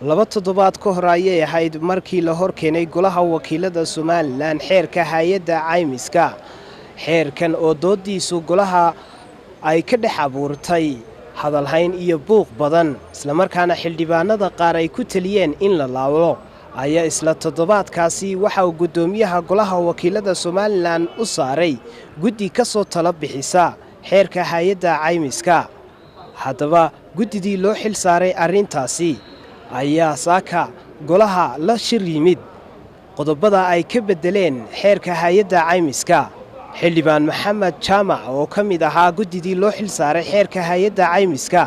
laba toddobaad ka hor ayay ahayd markii la hor keenay golaha wakiilada Somaliland xeerka hay'adda caymiska xeerkan oo doodiisu golaha ay ka dhex abuurtay hadalhayn iyo buuq badan isla markaana xildhibaanada qaar ay ku taliyeen in la laabo ayaa isla toddobaadkaasi waxa uu gudoomiyaha golaha wakiilada Somaliland u saaray guddi ka soo tala bixisa xeerka hay'adda caymiska haddaba guddidii loo xil saaray arrintaasi ayaa saaka golaha la shir yimid qodobada ay ka bedeleen xeerka hay'adda caymiska xildhibaan maxamed jaamac oo ka mid ahaa guddidii loo xil saaray xeerka hay'adda caymiska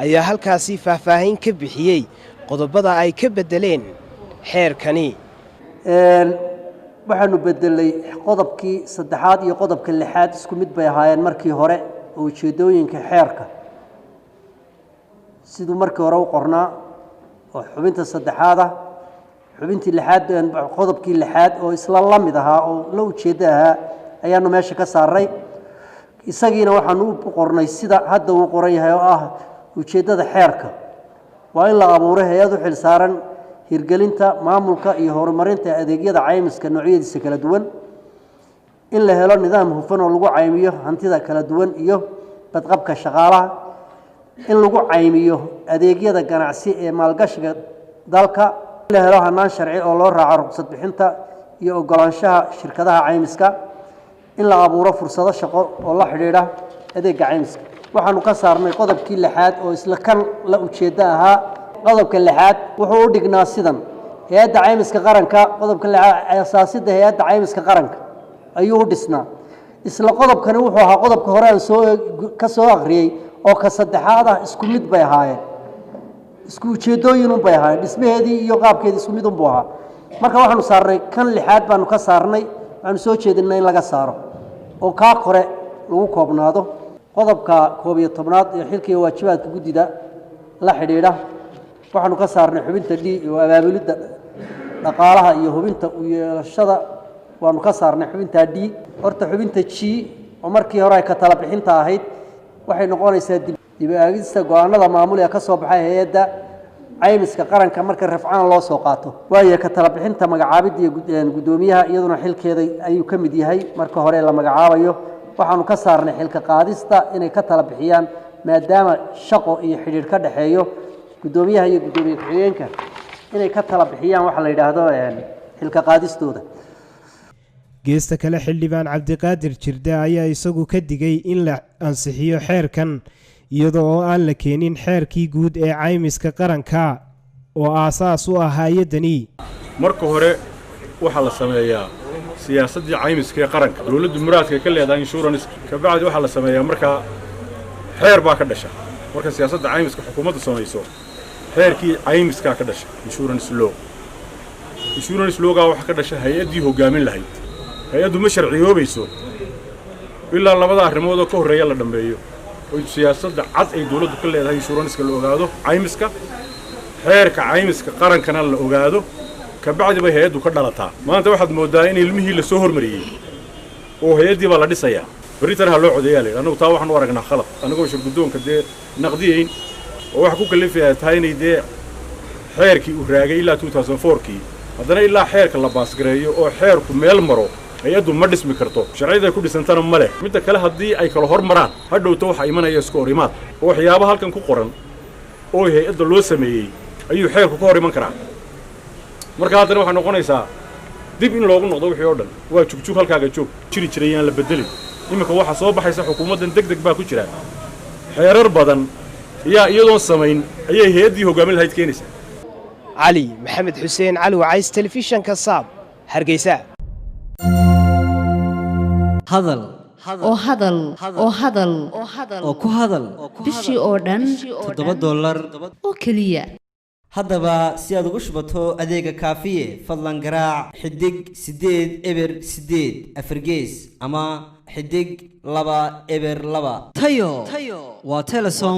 ayaa halkaasi faahfaahin ka bixiyay qodobada ay ka bedeleen xeerkani waxaanu bedelay qodobkii saddexaad iyo qodobka lixaad isku mid bay ahaayeen markii hore oo ujeedooyinka xeerka sidoo markii hore u qornaa oo xubinta saddexaad ah xubintii lixaad qodobkii lixaad oo isla la mid ahaa oo la ujeedo ahaa ayaanu meesha ka saaray isagiina waxaanu u qornay sida hadda uu qoran yahay oo ah ujeedada xeerka waa in la abuuro hay'ad u xil saaran hirgelinta maamulka iyo horumarinta adeegyada caymiska noocyadiisa kala duwan in la helo nidaam hufan oo lagu caymiyo hantida kala duwan iyo badqabka shaqaalaha in lagu caymiyo adeegyada ganacsi ee maalgashiga dalka in la helo hanaan sharci oo loo raaco ruqsad bixinta iyo ogolaanshaha shirkadaha caymiska in la abuuro fursado shaqo oo la xiriira adeegga caymiska waxaanu ka saarnay qodobkii lixaad oo isla kan la ujeedo ahaa qodobka lixaad wuxuu u dhignaa sidan hay'adda caymiska qaranka qodobka lixaad aasaasidda hay'adda caymiska qaranka ayuu u dhisnaa isla qodobkani wuxuu ahaa qodobka hore aan ka soo akhriyay oo ka saddexaad ah isku mid bay ahaayeen isku ujeedooyin bay ahaayeen dhismaheedii iyo qaabkeedii isku mid buu ahaa marka waxaanu saarnay kan lixaad baanu ka saarnay waxaanu soo jeedinay in laga saaro oo kaa kore lagu koobnaado qodobka 11aad ee xilka iyo waajibaadka guddida la xidhiidha waxaanu ka saarnay xubinta D iyo abaabulida dhaqaalaha iyo hubinta u yeelashada waanu ka saarnay xubinta D horta xubinta G oo markii hore ay ka tala bixinta ahayd waxay noqonaysaa dib eegista go'aanada maamul ee ka soo baxay hay'adda caymiska qaranka marka rafcaan loo soo qaato waayo ka tala bixinta magacaabida iyo gudoomiyaha iyaduna xilkeeda ayuu ka mid yahay marka hore la magacaabayo waxaanu ka saarnay xilka qaadista inay ka tala bixiyaan maadaama shaqo iyo xiriir ka dhaxeeyo gudoomiyaha iyo gudoomiye ku-xigeenka inay ka tala bixiyaan waxa la yiraahdo xilka qaadistooda geesta kale xildhibaan cabdiqaadir jirde ayaa isagu ka digay in la ansixiyo xeerkan iyadoo oo aan la keenin xeerkii guud ee caymiska qaranka oo aasaas u ah hay'adani marka hore waxa la sameeyaa siyaasadda caymiska ee qaranka dawladdu muraadka ka leedahay insurance ka bacdi waxa la sameeyaa marka xeer baa ka dhasha marka siyaasadda caymiska xukuumaddu sameeyso xeerkii caymiska ka dhasha insurance law waxa ka dhasha hay'adii hogaamin lahayd hay'addu ma sharciyoobayso ilaa labada arrimood oo ka horeeya la dhameeyo oo siyaasadda cad ay dawladdu ka leedahay insurance la ogaado caymiska xeerka caymiska qarankana la ogaado ka bacdi bay hay'addu ka dhalataa maanta waxaad moodaa in ilmihii la soo hormariyay oo hay'adii baa la dhisayaa baritan loo codeeyay anagu taa waxaan u aragnaa khalad anagoo shirgudoonka naqdiyeyn oo wax ku kalifiyaa tahay inay xeerkii u raagay ilaa 2004kii haddana ilaa xeerka la baasgareeyo oo xeerku meel maro hay'addu ma dhismi karto sharciyada ku dhisantana ma leh mid kale haddii ay kala hormaraan hadhowto waxa imanaya isku horimaad oo waxyaabaha halkan ku qoran oo hay'adda loo sameeyay ayuu xeerku ka hor iman karaa marka haddana waxa noqonaysaa dib in loogu noqdo wixii oo dhan waa jugjug halkaaga joog jiri jirayaan la bedelin imika waxa soo baxaysa xukuumaddan degdeg baa ku jira xeerar badan iyadoon samayn ayay hay'addii hogaamin lahayd keenaysaa cali maxamed xuseen cali wacays telefishanka saab hargeysa hadal oo ku hadal bishii oo dhan $7 oo keliya haddaba si aad ugu shubato adeega kaafiye fadlan garaac xidig 8 eber 8 afargees ama xidig 2 eber 2 tayo waa telesom